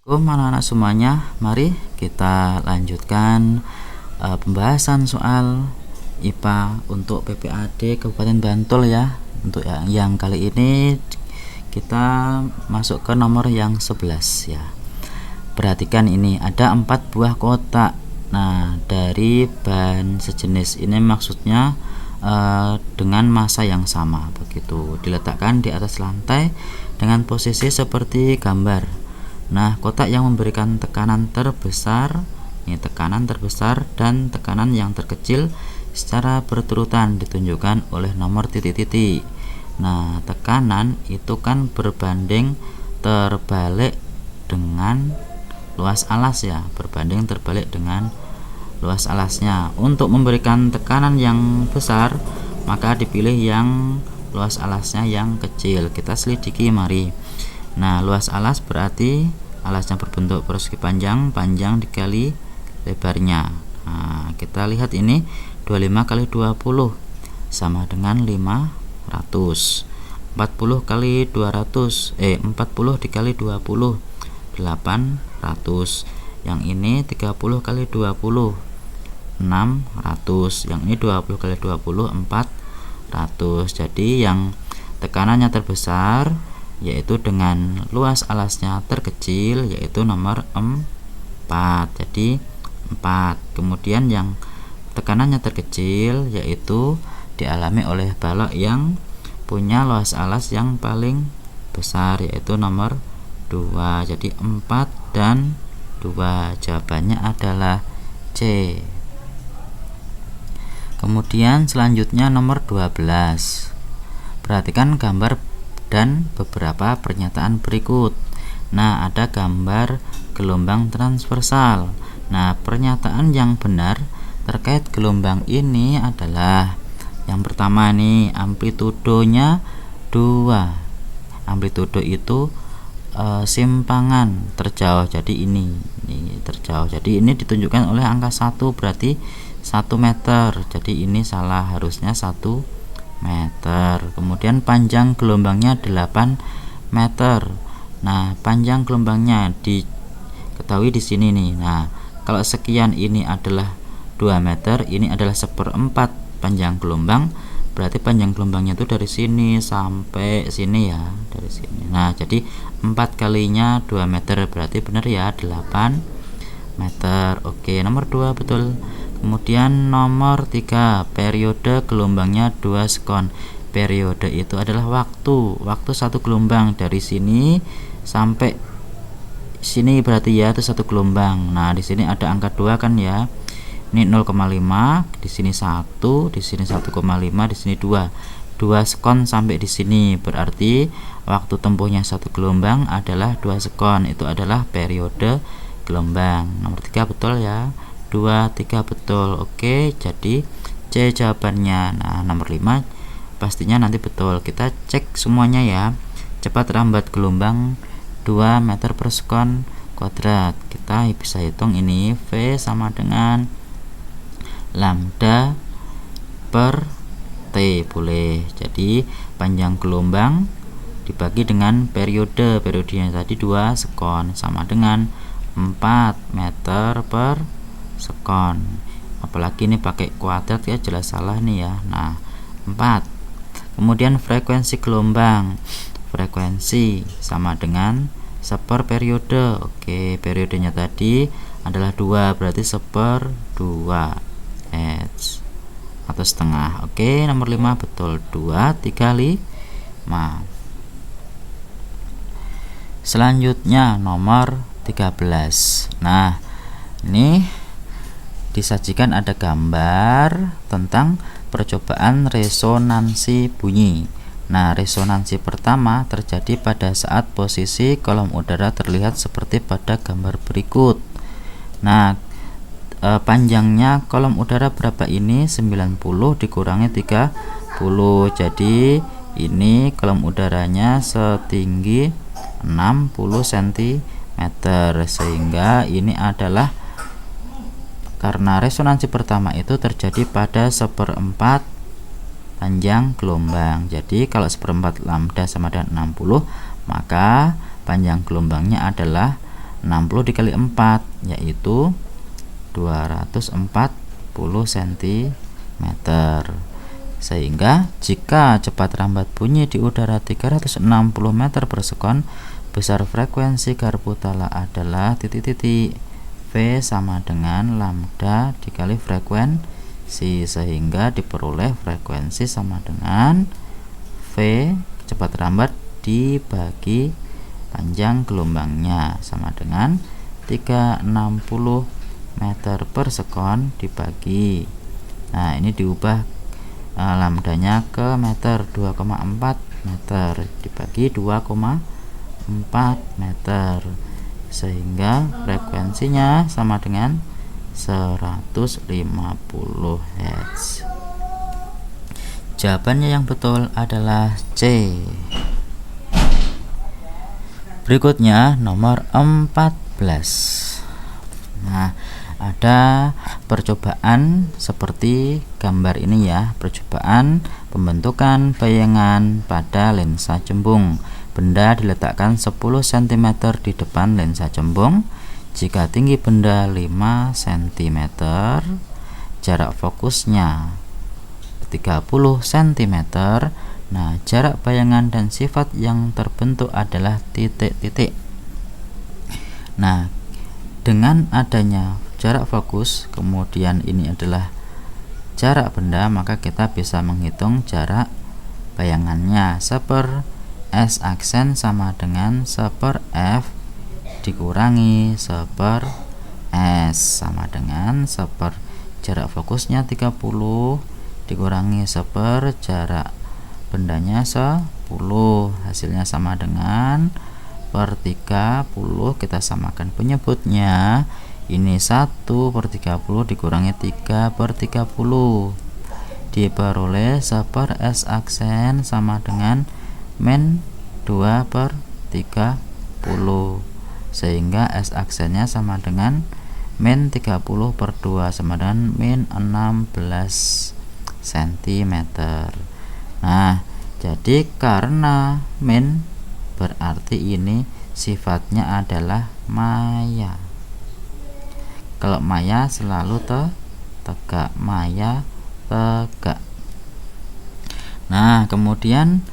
Assalamualaikum anak-anak semuanya, mari kita lanjutkan pembahasan soal IPA untuk PPAD Kabupaten Bantul ya. Untuk yang kali ini kita masuk ke nomor yang 11 ya. Perhatikan ini ada 4 buah kotak. Nah, dari bahan sejenis ini maksudnya dengan massa yang sama begitu. Diletakkan di atas lantai dengan posisi seperti gambar. Nah, kotak yang memberikan tekanan terbesar, ini tekanan terbesar dan tekanan yang terkecil secara berturutan ditunjukkan oleh nomor titik-titik. Nah, tekanan itu kan berbanding terbalik dengan luas alas ya, berbanding terbalik dengan luas alasnya. Untuk memberikan tekanan yang besar, maka dipilih yang luas alasnya yang kecil. Kita selidiki mari. Nah, luas alas berarti alasnya berbentuk persegi panjang dikali lebarnya. Nah, kita lihat ini 25 kali 20 sama dengan 500. 40 kali 200 40 dikali 20 800. Yang ini 30 kali 20 600. Yang ini 20 kali 20 400. Jadi yang tekanannya terbesar yaitu dengan luas alasnya terkecil, yaitu nomor 4. Jadi 4. Kemudian yang tekanannya terkecil yaitu dialami oleh balok yang punya luas alas yang paling besar, yaitu nomor 2. Jadi 4 dan 2. Jawabannya adalah C. Kemudian selanjutnya nomor 12. Perhatikan gambar dan beberapa pernyataan berikut. Nah, ada gambar gelombang transversal. Nah, pernyataan yang benar terkait gelombang ini adalah yang pertama nih, amplitudonya 2. Amplitudo itu simpangan terjauh. Jadi ini terjauh. Jadi ini ditunjukkan oleh angka 1, berarti 1 meter. Jadi ini salah, harusnya 1 meter. Kemudian panjang gelombangnya 8 meter. Nah, panjang gelombangnya diketahui di sini nih. Nah, kalau sekian ini adalah 2 meter, ini adalah 1/4 panjang gelombang, berarti panjang gelombangnya itu dari sini sampai sini ya, dari sini. Nah, jadi 4 kalinya 2 meter, berarti benar ya 8 meter. Oke, nomor 2 betul. Kemudian nomor 3, periode gelombangnya 2 sekon. Periode itu adalah waktu satu gelombang dari sini sampai sini, berarti ya itu 1 gelombang. Nah, di sini ada angka 2 kan ya. Ini 0,5, di sini 1, di sini 1,5, di sini 2. 2 sekon sampai di sini, berarti waktu tempuhnya 1 gelombang adalah 2 sekon. Itu adalah periode gelombang. Nomor 3 betul ya. 2, 3 betul. Oke, jadi C jawabannya. Nah, nomor 5 pastinya nanti betul. Kita cek semuanya ya. Cepat rambat gelombang 2 meter per sekon kuadrat. Kita bisa hitung ini, V sama dengan lambda per T boleh. Jadi panjang gelombang dibagi dengan periodenya tadi 2 sekon sama dengan 4 meter per sekon. Apalagi ini pakai kuadrat ya, jelas salah nih ya. Nah, 4. Kemudian frekuensi gelombang. Frekuensi sama dengan 1/2 periode. Oke, periodenya tadi adalah 2, berarti 1/2 Hz atau setengah. Oke, nomor 5 betul. 2, 3, 5. Selanjutnya nomor 13. Nah, ini disajikan ada gambar tentang percobaan resonansi bunyi. Nah, resonansi pertama terjadi pada saat posisi kolom udara terlihat seperti pada gambar berikut. Nah, panjangnya kolom udara berapa ini? 90 dikurangi 30. Jadi ini kolom udaranya setinggi 60 cm, sehingga ini adalah, karena resonansi pertama itu terjadi pada 1/4 panjang gelombang. Jadi kalau 1/4 lambda sama dengan 60, maka panjang gelombangnya adalah 60 dikali 4 yaitu 240 cm. Sehingga jika cepat rambat bunyi di udara 360 meter per sekon, besar frekuensi Karputala adalah titik-titik. V sama dengan lambda dikali frekuensi, sehingga diperoleh frekuensi sama dengan V cepat rambat dibagi panjang gelombangnya sama dengan 360 meter per sekon dibagi, nah ini diubah lambdanya ke meter, 2,4 meter dibagi 2,4 meter, sehingga frekuensinya sama dengan 150 Hz. Jawabannya yang betul adalah C. Berikutnya nomor 14. Nah, ada percobaan seperti gambar ini ya, percobaan pembentukan bayangan pada lensa cembung. Benda diletakkan 10 cm di depan lensa cembung. Jika tinggi benda 5 cm, jarak fokusnya 30 cm. Nah, jarak bayangan dan sifat yang terbentuk adalah titik-titik. Nah, dengan adanya jarak fokus, kemudian ini adalah jarak benda, maka kita bisa menghitung jarak bayangannya. S aksen sama dengan 1/f dikurangi 1/s sama dengan jarak fokusnya 30 dikurangi jarak bendanya 10, hasilnya sama dengan per 30. Kita samakan penyebutnya, ini 1/30 dikurangi 3/30 diperoleh 1/s aksen sama dengan min 2/30, sehingga S aksennya sama dengan min 30/2 sama dengan min 16 cm. Nah, jadi karena min berarti ini sifatnya adalah maya. Kalau maya selalu tegak, maya tegak. Nah, kemudian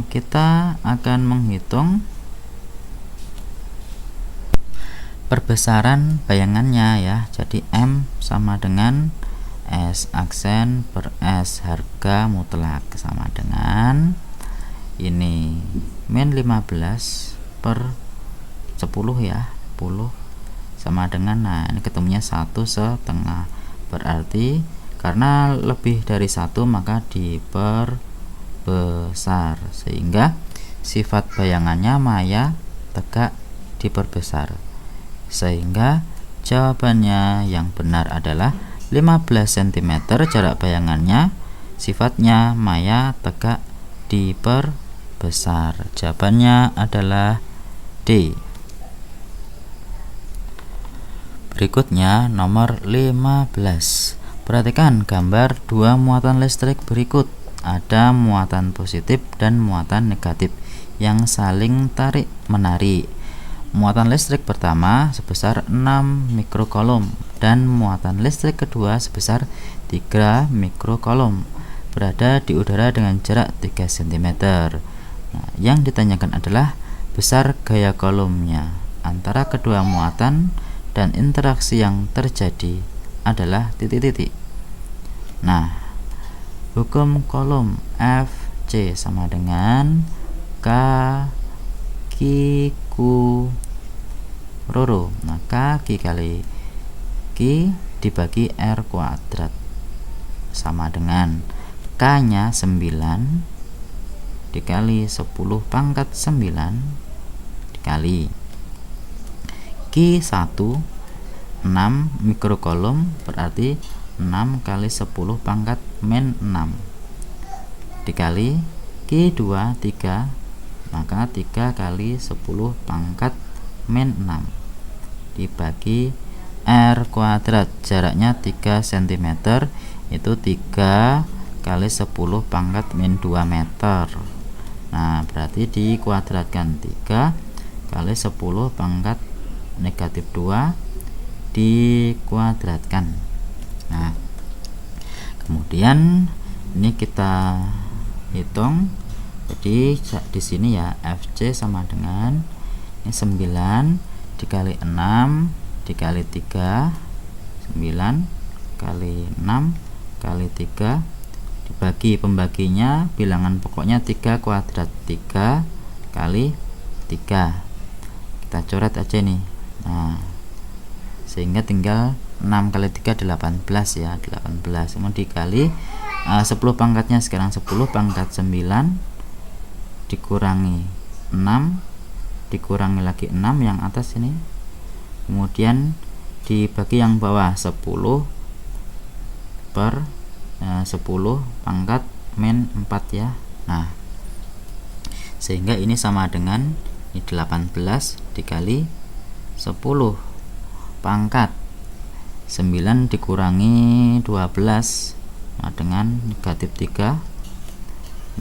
kita akan menghitung perbesaran bayangannya ya. Jadi M sama dengan S aksen per S harga mutlak sama dengan ini min 15/10 ya, 10 sama dengan, nah ini ketemunya 1/2, berarti karena lebih dari 1 maka diperbesar, sehingga sifat bayangannya maya tegak diperbesar, sehingga jawabannya yang benar adalah 15 cm jarak bayangannya, sifatnya maya tegak diperbesar. Jawabannya adalah D. Berikutnya nomor 15. Perhatikan gambar dua muatan listrik berikut. Ada muatan positif dan muatan negatif yang saling tarik menarik. Muatan listrik pertama sebesar 6 mikrocoulomb dan muatan listrik kedua sebesar 3 mikrocoulomb berada di udara dengan jarak 3 cm. Nah, yang ditanyakan adalah besar gaya coulombnya antara kedua muatan, dan interaksi yang terjadi adalah titik-titik. Nah, hukum Coulomb Fc sama dengan K Q rho. Nah, K kali Q dibagi R kuadrat sama dengan K nya 9 dikali 10⁻⁹ dikali Q 1 6 mikrocoulomb, berarti 6 kali 10⁻⁻⁶ dikali Q 2 3, maka 3 kali 10⁻⁻⁶ dibagi R kuadrat, jaraknya 3 cm, itu 3 kali 10⁻⁻2 meter. Nah, berarti dikuadratkan 3 kali 10⁻⁻2 negatif 2 dikuadratkan. Nah, kemudian ini kita hitung. Jadi di sini ya FC sama dengan ini 9 dikali 6 dikali 3, 9 kali 6 kali 3 dibagi, pembaginya bilangan pokoknya 3 kuadrat, 3 kali 3 kita coret aja nih. Nah, sehingga tinggal 6 kali 3 18 ya, 18 kemudian dikali 10 pangkatnya. Sekarang 10 pangkat 9 dikurangi 6 dikurangi lagi 6 yang atas ini, kemudian dibagi yang bawah 10 per 10 pangkat min 4 ya. Nah, sehingga ini sama dengan ini 18 dikali 10 pangkat 9 dikurangi 12 sama dengan negatif 3,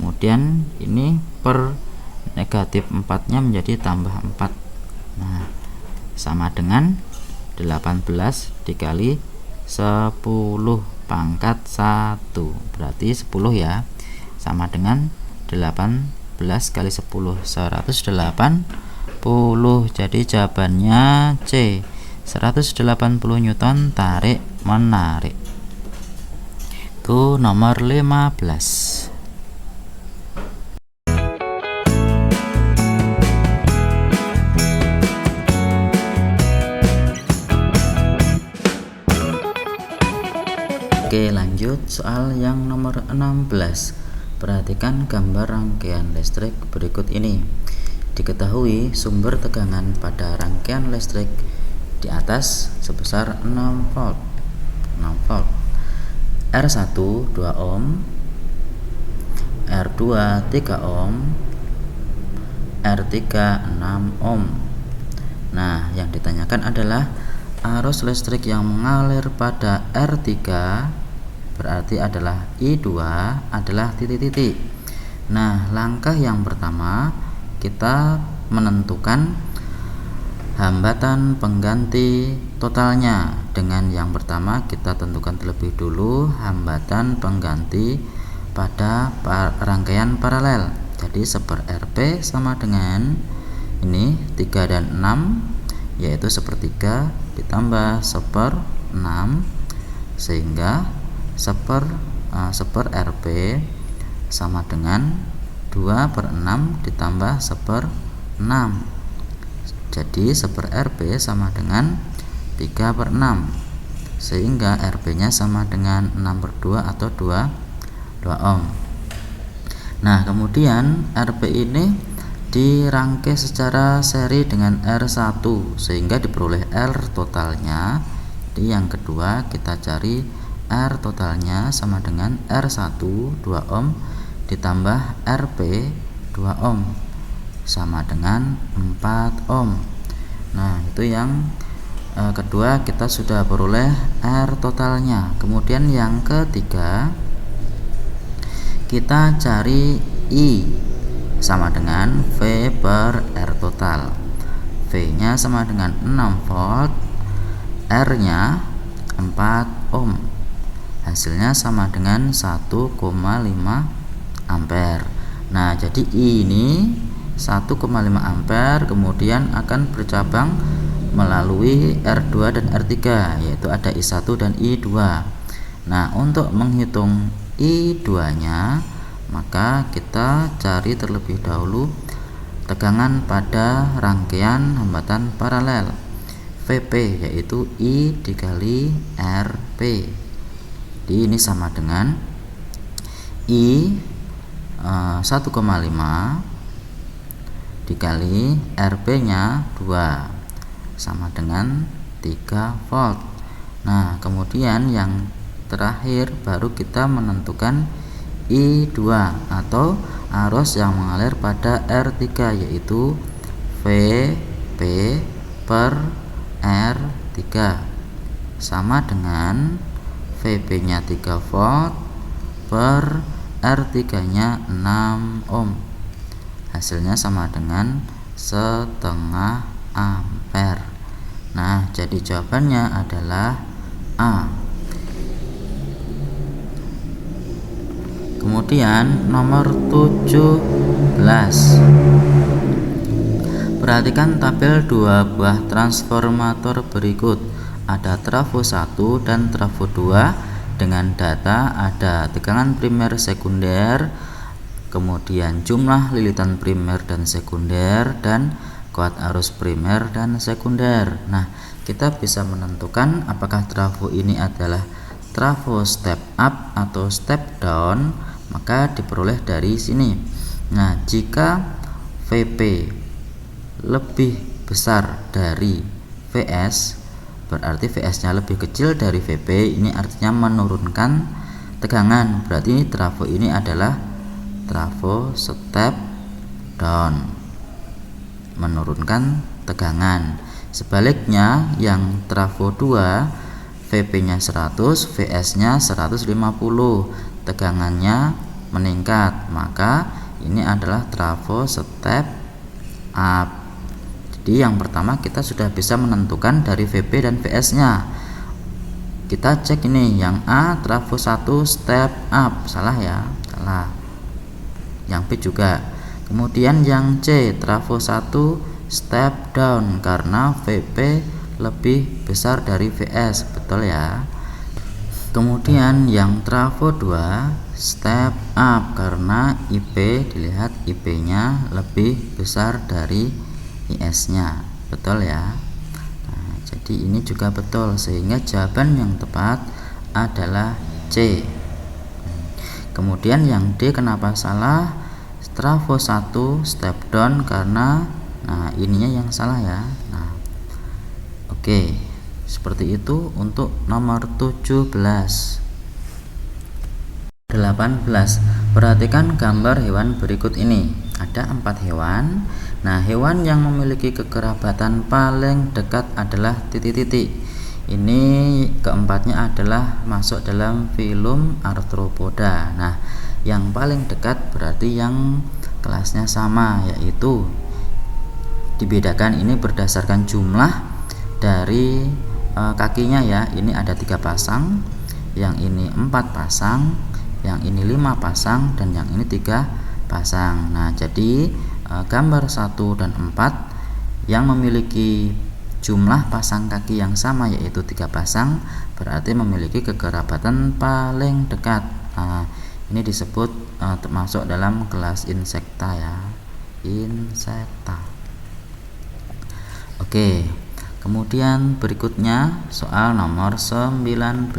kemudian ini per negatif 4 nya menjadi tambah 4. Nah, sama dengan 18 dikali 10 pangkat 1 berarti 10 ya, sama dengan 18 kali 10 180. Jadi jawabannya C, 180 Newton tarik menarik. Itu nomor 15. Oke, lanjut soal yang nomor 16. Perhatikan gambar rangkaian listrik berikut ini. Diketahui sumber tegangan pada rangkaian listrik di atas sebesar 6 volt. R1 2 ohm, R2 3 ohm, R3 6 ohm. Nah, yang ditanyakan adalah arus listrik yang mengalir pada R3 berarti adalah I2 adalah titik-titik. Nah, langkah yang pertama kita menentukan hambatan pengganti totalnya. Dengan yang pertama kita tentukan terlebih dulu hambatan pengganti pada rangkaian paralel. Jadi 1/RP sama dengan ini 3 dan 6, yaitu 1/3 ditambah 1/6, sehingga 1/RP sama dengan 2/6 ditambah 1/6. Jadi 1/RP sama dengan 3/6, sehingga RP nya sama dengan 6/2 atau 2 ohm. Nah, kemudian RP ini dirangkai secara seri dengan R1 sehingga diperoleh R totalnya. Jadi yang kedua kita cari R totalnya sama dengan R1 2 ohm ditambah RP 2 ohm sama dengan 4 ohm. Nah, itu yang kedua kita sudah peroleh R totalnya. Kemudian yang ketiga kita cari I sama dengan V per R total. V nya sama dengan 6 volt, R nya 4 ohm. Hasilnya sama dengan 1,5 ampere. Nah, jadi I ini 1,5 ampere kemudian akan bercabang melalui R2 dan R3, yaitu ada I1 dan I2. Nah, untuk menghitung I2 nya maka kita cari terlebih dahulu tegangan pada rangkaian hambatan paralel VP, yaitu I dikali RP. Jadi ini sama dengan I 1,5 dikali RP nya 2 sama dengan 3 volt. Nah, kemudian yang terakhir baru kita menentukan I2 atau arus yang mengalir pada R3, yaitu VP per R3 sama dengan VP nya 3 volt per R3 nya 6 ohm. Hasilnya sama dengan 1/2 ampere. Nah, jadi jawabannya adalah A. Kemudian nomor 17. Perhatikan tabel dua buah transformator berikut. Ada trafo 1 dan trafo 2 dengan data ada tegangan primer sekunder, kemudian jumlah lilitan primer dan sekunder, dan kuat arus primer dan sekunder. Nah, kita bisa menentukan apakah trafo ini adalah trafo step up atau step down, maka diperoleh dari sini. Nah, jika VP lebih besar dari VS, berarti VS nya lebih kecil dari VP, ini artinya menurunkan tegangan, berarti ini trafo ini adalah trafo step down, menurunkan tegangan. Sebaliknya yang trafo 2, VP nya 100, VS nya 150, tegangannya meningkat, maka ini adalah trafo step up. Jadi yang pertama kita sudah bisa menentukan dari VP dan VS nya. Kita cek ini, yang A trafo 1 step up, salah ya, salah. Yang B juga. Kemudian yang C trafo 1 step down karena VP lebih besar dari VS, betul ya. Kemudian yang trafo 2 step up karena IP, dilihat IP nya lebih besar dari IS nya, betul ya. Nah, jadi ini juga betul, sehingga jawaban yang tepat adalah C. Kemudian yang D kenapa salah? Trafo 1 step down karena, nah ininya yang salah ya. Nah, oke, seperti itu untuk nomor 17. 18. Perhatikan gambar hewan berikut ini. Ada 4 hewan. Nah, hewan yang memiliki kekerabatan paling dekat adalah titik-titik. Ini keempatnya adalah masuk dalam filum Arthropoda. Nah, yang paling dekat berarti yang kelasnya sama, yaitu dibedakan ini berdasarkan jumlah dari kakinya ya. Ini ada 3 pasang, yang ini 4 pasang, yang ini 5 pasang, dan yang ini 3 pasang. Nah, jadi gambar 1 dan 4 yang memiliki jumlah pasang kaki yang sama, yaitu 3 pasang, berarti memiliki kekerabatan paling dekat. Nah, ini disebut termasuk dalam kelas insekta ya, insekta. Oke, kemudian berikutnya soal nomor 19.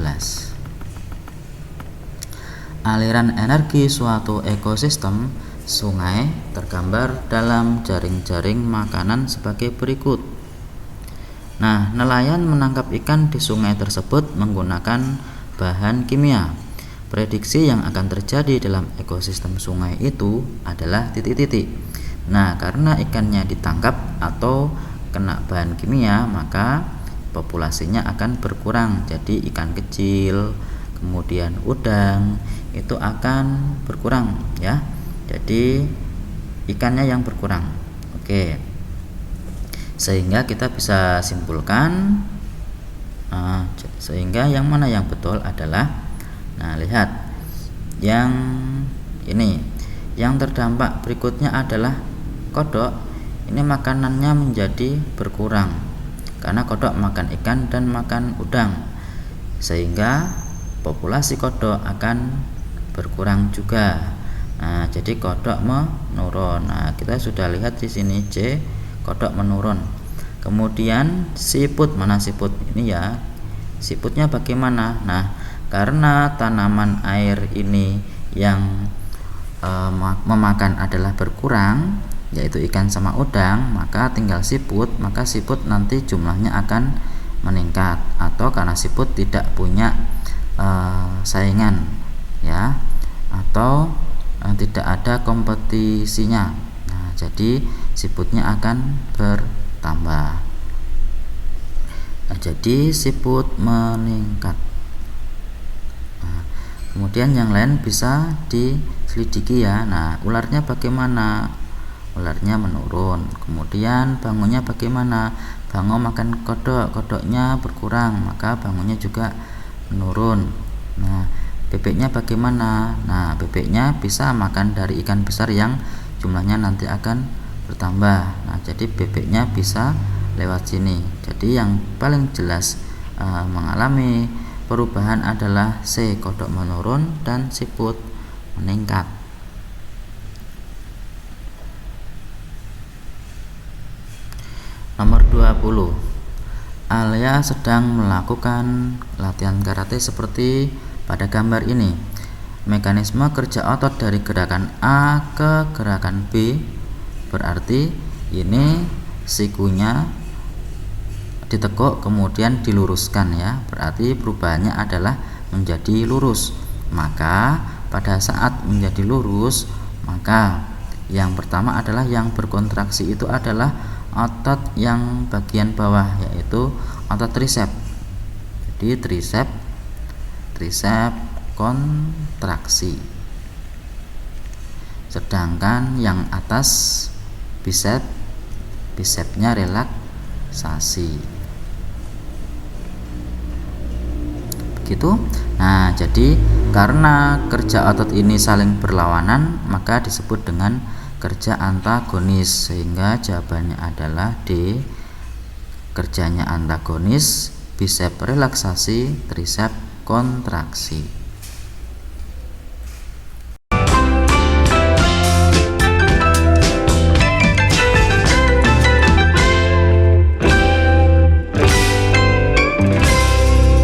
Aliran energi suatu ekosistem sungai tergambar dalam jaring-jaring makanan sebagai berikut. Nah, nelayan menangkap ikan di sungai tersebut menggunakan bahan kimia. Prediksi yang akan terjadi dalam ekosistem sungai itu adalah titik-titik. Nah, karena ikannya ditangkap atau kena bahan kimia, maka populasinya akan berkurang. Jadi ikan kecil, kemudian udang itu akan berkurang ya. Jadi ikannya yang berkurang. Oke. Sehingga kita bisa simpulkan sehingga yang mana yang betul adalah, nah lihat yang ini, yang terdampak berikutnya adalah kodok. Ini makanannya menjadi berkurang karena kodok makan ikan dan makan udang, sehingga populasi kodok akan berkurang juga. Nah, jadi kodok menurun. Nah, kita sudah lihat di sini C, kodok menurun. Kemudian siput, mana siput ini ya? Siputnya bagaimana? Nah, karena tanaman air ini yang memakan adalah berkurang, yaitu ikan sama udang, maka tinggal siput, maka siput nanti jumlahnya akan meningkat, atau karena siput tidak punya saingan ya, atau tidak ada kompetisinya. Nah, jadi siputnya akan bertambah. Nah, jadi siput meningkat. Nah, kemudian yang lain bisa diselidiki ya. Nah, ularnya bagaimana? ularnya menurun. Kemudian bangunnya bagaimana? Bangun makan kodok, kodoknya berkurang, maka bangunnya juga menurun. Nah, bebeknya bagaimana? Nah, bebeknya bisa makan dari ikan besar yang jumlahnya nanti akan bertambah. Nah, jadi bebeknya bisa lewat sini. Jadi yang paling jelas mengalami perubahan adalah C, kodok menurun, dan siput meningkat. Nomor 20. Alia sedang melakukan latihan karate seperti pada gambar ini. Mekanisme kerja otot dari gerakan A ke gerakan B berarti ini sikunya ditekuk kemudian diluruskan ya. Berarti perubahannya adalah menjadi lurus. Maka pada saat menjadi lurus, maka yang pertama adalah yang berkontraksi itu adalah otot yang bagian bawah, yaitu otot tricep. Jadi tricep kontraksi. Sedangkan yang atas bicepnya relaksasi. Begitu. Nah, jadi karena kerja otot ini saling berlawanan, maka disebut dengan kerja antagonis, sehingga jawabannya adalah D, kerjanya antagonis, bicep relaksasi, tricep kontraksi.